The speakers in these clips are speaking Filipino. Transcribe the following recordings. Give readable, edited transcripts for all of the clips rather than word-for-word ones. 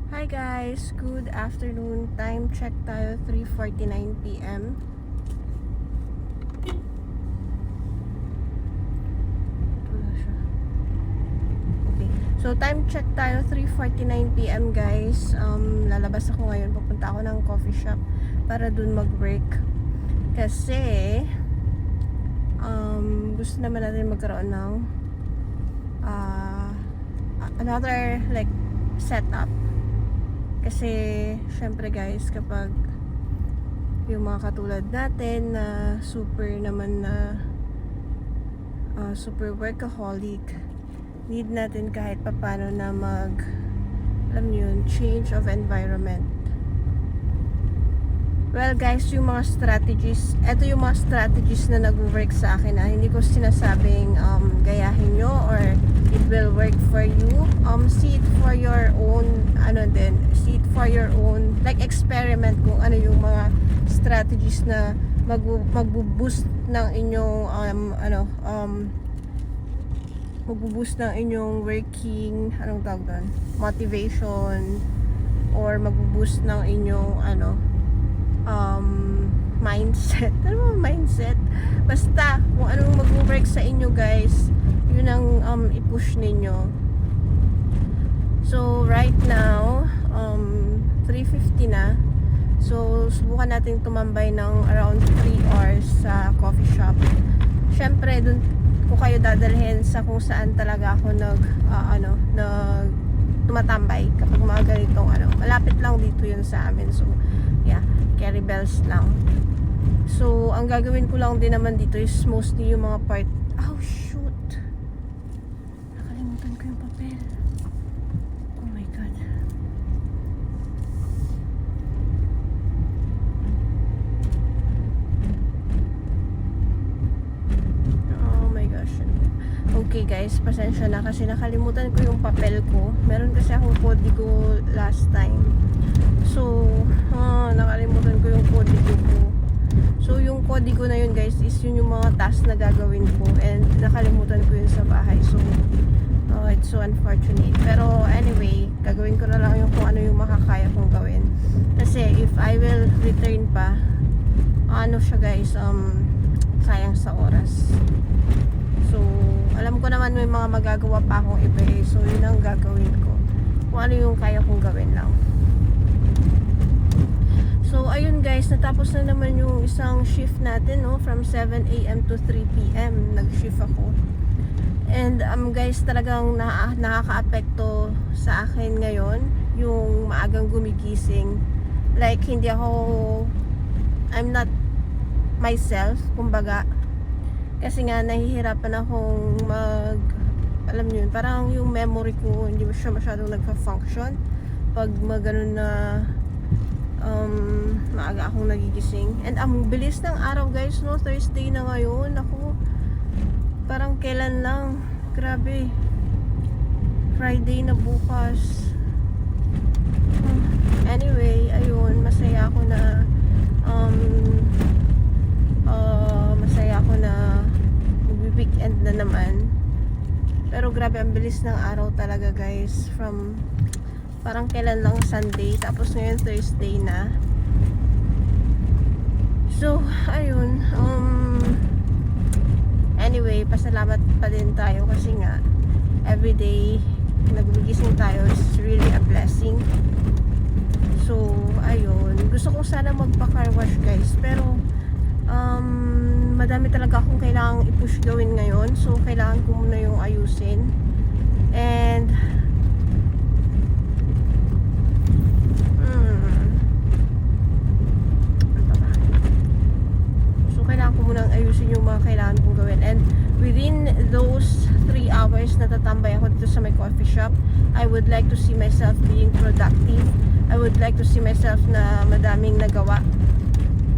Hi guys, good afternoon. Time check tayo 3:49 PM. Wala siya. Okay. So time check tayo 3:49 PM guys. Lalabas ako ngayon, pupunta ako ng coffee shop para dun mag-break. Kasi gusto naman natin magkaroon ng another like setup. Kasi syempre guys, kapag yung mga katulad natin na super naman na super workaholic, need natin kahit papano na alam niyo yun, change of environment. Well guys, yung mga strategies, eto yung mga strategies na nag-work sa akin. Hindi ko sinasabing gayahin nyo or it will work for you. See it for your own, see it for your own, like experiment kung ano yung mga strategies na magbo-boost ng inyong magbo-boost ng inyong working, anong tawag doon? Motivation, or magbo-boost ng inyong mindset. Ano ba mindset? Basta kung anong mag-work sa inyo guys, yun ang i-push ninyo. So right now 3:50 na. So subukan natin tumambay ng around 3 hours sa coffee shop. Syempre dun ko kayo dadalhin sa kung saan talaga ako nag tumatambay kapag mga ganitong malapit lang dito yun sa amin. So yeah, carry bells lang. So ang gagawin ko lang din naman dito is mostly yung mga part. Oh shoot, nakalimutan ko yung papel. Oh my god. Oh my gosh. Okay guys, pasensya na kasi nakalimutan ko yung papel ko. Meron kasi akong kodigo last time. So nakalimutan ko yung kodigo ko. So yung kodigo na yun guys is yun yung mga task na gagawin ko, and nakalimutan ko yun sa bahay. So it's so unfortunate. Pero anyway, gagawin ko na lang yung kung ano yung makakaya kong gawin. Kasi if I will return pa, siya guys, sayang sa oras. So alam ko naman may mga magagawa pa akong iba eh. So yun ang gagawin ko, kung ano yung kaya kong gawin lang. So ayun guys, natapos na naman yung isang shift natin, no? From 7 AM to 3 PM nag-shift ako. And guys, talagang nakaka-apekto sa akin ngayon yung maagang gumigising. Like I'm not myself, kumbaga. Kasi nga nahihirapan akong alam niyo yun, parang yung memory ko hindi siya masyadong nagfa-function pag ganun na maaga akong nagigising. And ang bilis ng araw guys, no? Thursday na ngayon. Ako, parang kailan lang, grabe, Friday na bukas. Anyway, ayun, masaya ako na mag-weekend na naman. Pero grabe, ang bilis ng araw talaga guys. From parang kailan lang Sunday, tapos ngayon Thursday na. So ayun, anyway, pasalamat pa din tayo kasi nga everyday nagigising tayo is really a blessing. So ayun, gusto ko sana magpa-car wash guys, pero madami talaga akong kailangang i-push gawin ngayon. So kailangan ko muna yung ayusin. And kailangan ko munang ayusin yung mga kailangan kong gawin. And within those 3 hours na tatambay ako dito sa my coffee shop, I would like to see myself being productive. I would like to see myself na madaming nagawa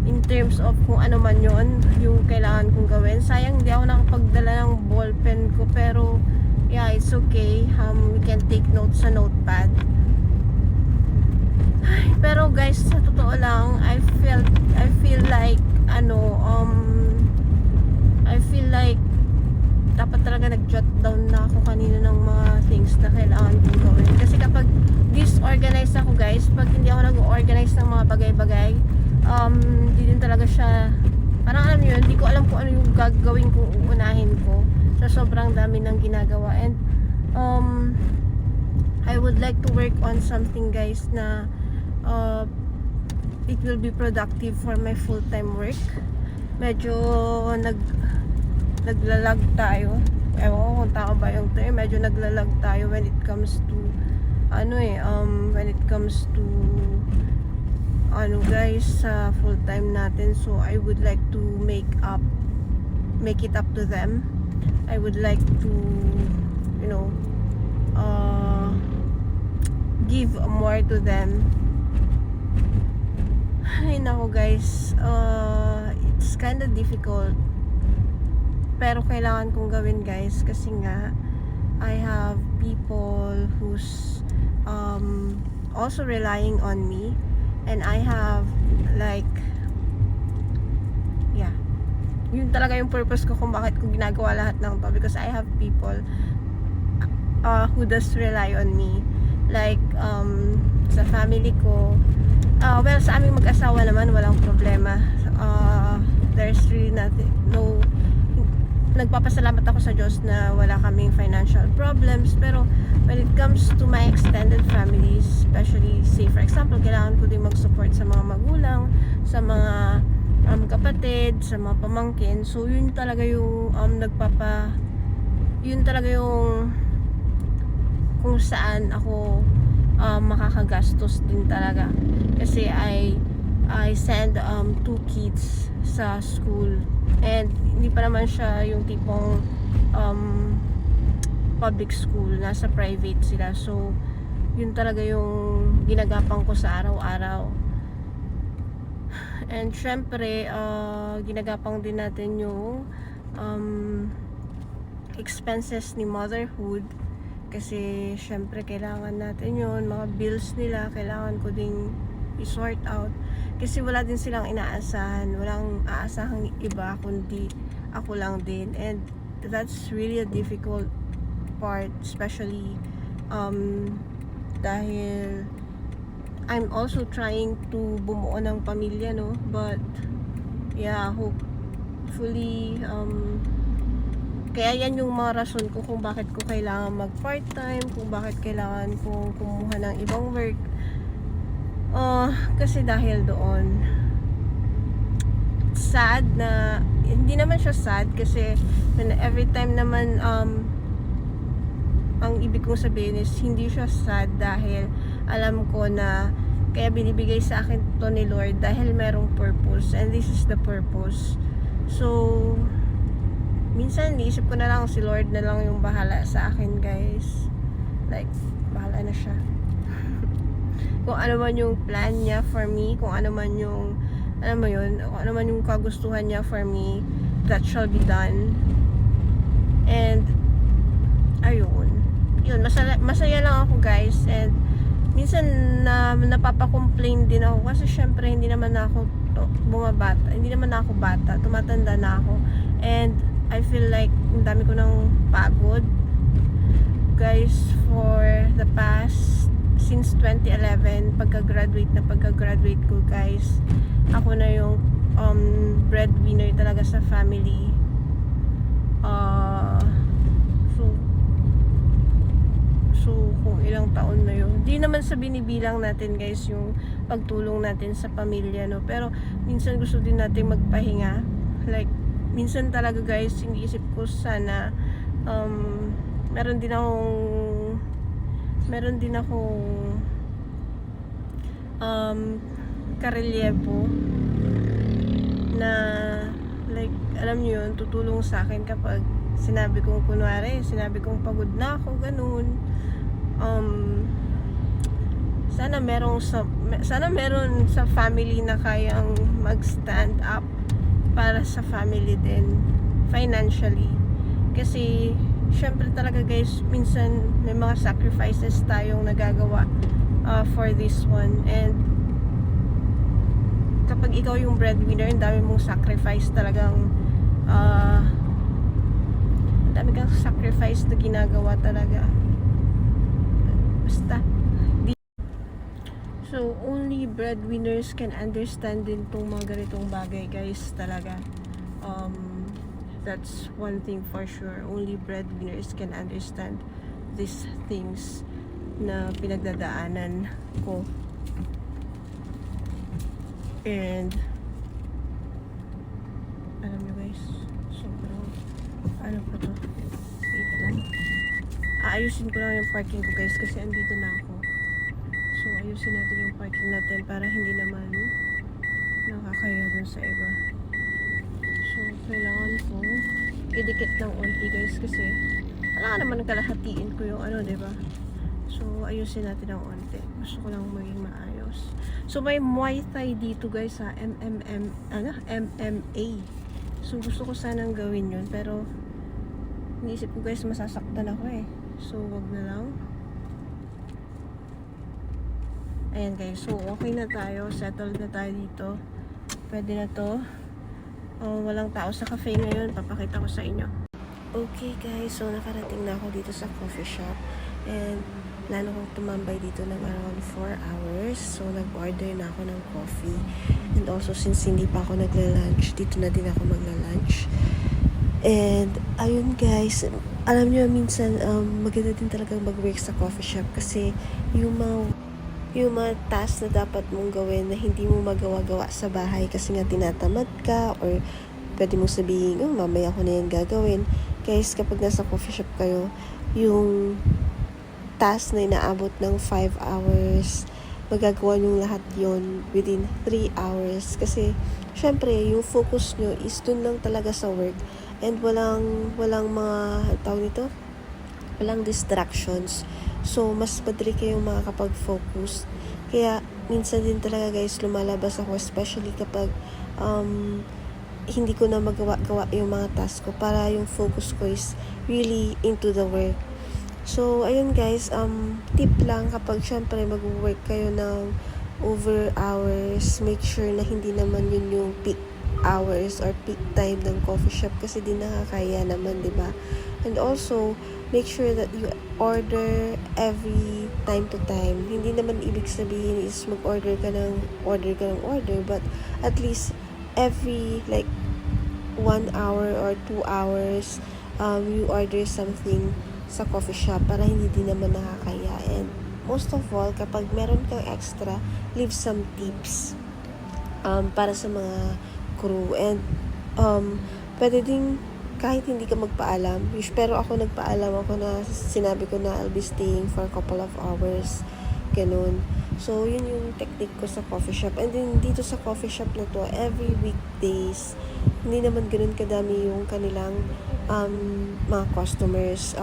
in terms of kung ano man yon yung kailangan kong gawin. Sayang hindi ako nakapagdala ng ballpen ko, pero yeah, it's okay. We can take notes sa notepad. Pero guys, sa totoo lang, I feel like I feel like dapat talaga nag-jot down na ako kanina ng mga things na kailangan kong gawin. Kasi kapag disorganized ako hindi din talaga siya, parang alam niyo yun, hindi ko alam kung ano yung gagawin kong uunahin ko sa sobrang dami ng ginagawa. And I would like to work on something, guys, na it will be productive for my full-time work. Medyo naglalag tayo, ewan ko kung tama ba yung term, medyo naglalag tayo when it comes to when it comes to guys, sa full time natin. So I would like to make it up to them. I would like to give more to them. Ay nako guys, it's kind of difficult, pero kailangan kong gawin, guys, kasi nga I have people who's also relying on me, and I have yun talaga yung purpose ko kung bakit ko ginagawa lahat ng to, because I have people who does rely on me, sa family ko. Well, sa aming mag-asawa naman walang problema. There's really nagpapasalamat ako sa Diyos na wala kaming financial problems. Pero when it comes to my extended family, especially, say for example, kailangan ko din mag-support sa mga magulang, sa mga kapatid, sa mga pamangkin. So yun talaga yung yun talaga yung kung saan ako makakagastos din talaga, kasi I send 2 kids sa school, and hindi pa naman siya yung tipong public school, nasa private sila. So yun talaga yung ginagapang ko sa araw-araw. And syempre ginagapang din natin yung expenses ni motherhood, kasi syempre kailangan natin yun. Mga bills nila kailangan ko ding i-sort out, kasi wala din silang inaasahan, walang aasahang iba kundi ako lang din. And that's really a difficult part, especially dahil I'm also trying to bumuo ng pamilya, no? But yeah, hopefully kaya yan yung mga rason ko kung bakit ko kailangan mag part-time, kung bakit kailangan kong kumuha ng ibang work. Kasi dahil doon, sad na, hindi naman siya sad, kasi every time naman ang ibig kong sabihin is hindi siya sad, dahil alam ko na kaya binibigay sa akin to ni Lord dahil merong purpose, and this is the purpose. So minsan niisip ko na lang si Lord na lang yung bahala sa akin, guys. Bahala na siya. Kung ano man yung plan niya for me, kung ano man yung kung ano man yung kagustuhan niya for me, that shall be done. And ayun, masaya lang ako, guys. And minsan napapa-complain din ako, kasi syempre hindi naman ako bumabata, hindi naman ako bata, tumatanda na ako. And I feel like ang dami ko ng pagod, guys, for the past, since 2011, pagka-graduate ko, guys, ako na yung breadwinner talaga sa family. So kung ilang taon na yun, di naman sa binibilang natin, guys, yung pagtulong natin sa pamilya, no? Pero minsan gusto din natin magpahinga. Minsan talaga, guys, iniisip ko sana meron din akong karelyebo na alam niyo yun, tutulong sa akin kapag sinabi kong pagod na ako, ganun. Sana meron sa family na kayang mag-stand up para sa family din financially, kasi syempre talaga, guys, minsan may mga sacrifices tayong nagagawa for this one. And kapag ikaw yung breadwinner, ang dami mong sacrifice talagang ang dami kang sacrifice na ginagawa talaga. Basta So, only breadwinners can understand din tong mga ganitong bagay, guys, talaga. That's one thing for sure. Only breadwinners can understand these things na pinagdadaanan ko. And, alam nyo guys, sobrang, ano pa to? Wait lang. Aayusin ko lang yung parking ko, guys, kasi andito na ako. So, ayusin natin yung parking natin para hindi naman nakakaya dun sa iba. So, kailangan ko idikit ng onti, guys, kasi kailangan naman kalahatiin ko yung ano, diba? So, ayusin natin ng onti. Gusto ko lang maging maayos. So, may Muay Thai dito, guys, sa MMA. So, gusto ko sanang gawin yun, pero iniisip ko, guys, masasaktan ako eh. So, wag na lang. Ayan, guys. So, okay na tayo. Settled na tayo dito. Pwede na to. Walang tao sa cafe ngayon. Papakita ko sa inyo. Okay, guys. So, nakarating na ako dito sa coffee shop. And, plano kong tumambay dito ng around 4 hours. So, nag-order na ako ng coffee. And also, since hindi pa ako nagla-lunch, dito na din ako magla-lunch. And, ayun, guys. Alam nyo, minsan, maganda din talagang mag-work sa coffee shop. Kasi, yung mga task na dapat mong gawin na hindi mo magawa-gawa sa bahay kasi nga tinatamad ka or pwede mong sabihin, mamaya ko na yan gagawin. Guys, kapag nasa coffee shop kayo, yung task na inaabot ng 5 hours, magagawa nyo lahat yon within 3 hours. Kasi, syempre, yung focus nyo is dun lang talaga sa work. And walang mga, tawag nito? Walang distractions. So, mas madali kayong makakapag-focus. Kaya, minsan din talaga guys, lumalabas ako, especially kapag hindi ko na magawa-gawa yung mga task ko para yung focus ko is really into the work. So, ayun guys, tip lang kapag syempre mag-work kayo ng over hours, make sure na hindi naman yun yung peak hours or peak time ng coffee shop kasi di nakakaya naman, di ba? And also, make sure that you order every time to time. Hindi naman ibig sabihin is mag-order ka ng order, but at least every like 1 hour or 2 hours, you order something sa coffee shop para hindi din naman nakakaya. And most of all, kapag meron kang extra, leave some tips para sa mga crew. And pwede din kahit hindi ka magpaalam, pero ako nagpaalam ako na sinabi ko na I'll be staying for a couple of hours, ganun. So, yun yung technique ko sa coffee shop. And then, dito sa coffee shop na to, every weekdays, hindi naman ganun kadami yung kanilang mga customers.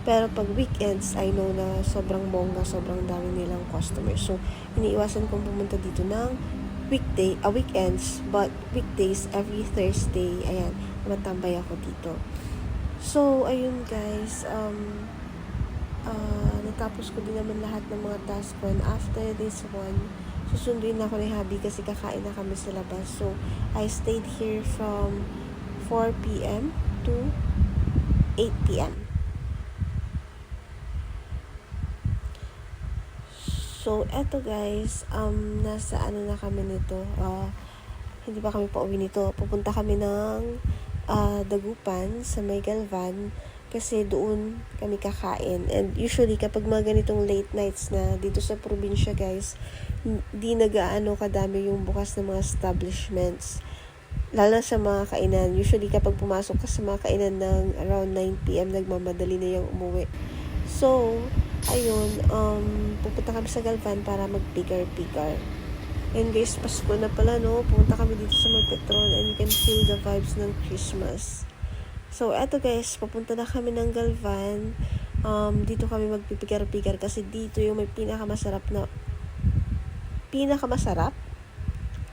Pero pag weekends, I know na sobrang bongga, sobrang dami nilang customers. So, iniiwasan kong pumunta dito ng weekends, but weekdays, every Thursday, ayan, matambay ako dito. So, ayun guys, natapos ko din naman lahat ng mga task ko. And after this one, susunduin na ako ni Habi kasi kakain na kami sa labas. So, I stayed here from 4 p.m. to 8 p.m. So, eto guys, nasa ano na kami nito, hindi pa kami pauwi nito. Pupunta kami ng Dagupan sa may Galvan kasi doon kami kakain. And usually, kapag mga ganitong late nights na dito sa probinsya guys, di nagaano kadami yung bukas ng mga establishments. Lalo sa mga kainan. Usually, kapag pumasok ka sa mga kainan ng around 9 p.m., nagmamadali na yung umuwi. So, ayun, pupunta kami sa Galvan para mag-picker. And guys, Pasko na pala, no? Pumunta kami dito sa may Petron and you can feel the vibes ng Christmas. So, eto guys, papunta na kami ng Galvan. Dito kami magpipigar-pigar kasi dito yung may pinakamasarap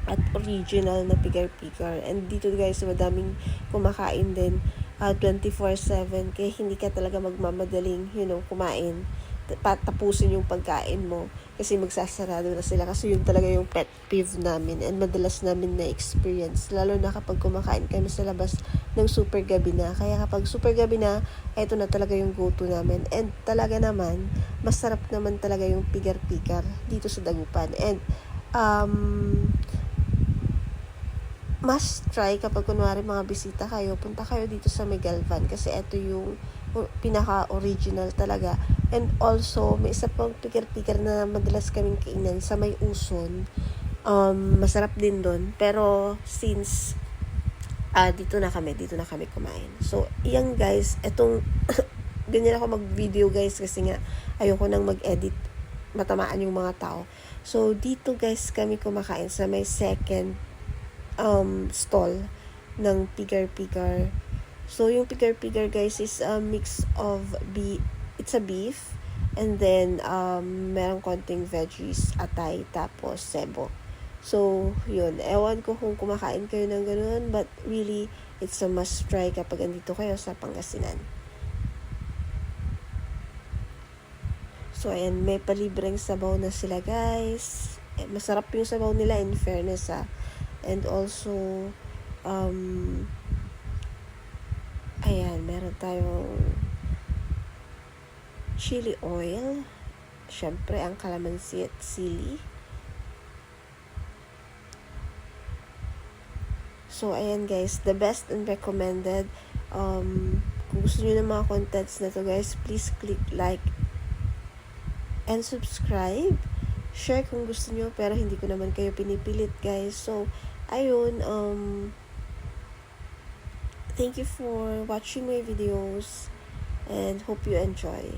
at original na pigar-pigar. And dito guys, madaming kumakain din 24/7 kaya hindi ka talaga magmamadaling, kumain. patapusin yung pagkain mo kasi magsasarado na sila, kasi yun talaga yung pet peeve namin and madalas namin na experience, lalo na kapag kumakain kami sa labas ng super gabi na. Kaya kapag super gabi na, ito na talaga yung go-to namin, and talaga naman masarap naman talaga yung pigar-pigar dito sa Dagupan. And must try kapag kunwari mga bisita kayo, punta kayo dito sa Megalvan kasi ito yung pinaka-original talaga. And also, may isa pang pigar-pigar na madalas kaming kainan sa May Uson. Masarap din doon. Pero since dito na kami kumain. So, yan guys, etong ganyan ako mag-video guys kasi nga ayoko nang mag-edit, matamaan yung mga tao. So, dito guys kami kumakain sa may second stall ng pigar-pigar. So, yung pigar-pigar guys is a mix of it's a beef, and then merong konting veggies, atay, tapos sebo. So, yun. Ewan ko kung kumakain kayo ng ganun, but really, it's a must try kapag andito kayo sa Pangasinan. So, ayan, may palibreng sabaw na sila guys. Masarap yung sabaw nila, in fairness And also, ayan, meron tayong chili oil. Syempre, ang calamansi at sili. So, ayan guys, the best and recommended. Kung gusto nyo ng mga contents na to guys, please click like and subscribe. Share kung gusto nyo, pero hindi ko naman kayo pinipilit guys. So, ayun, thank you for watching my videos and hope you enjoy.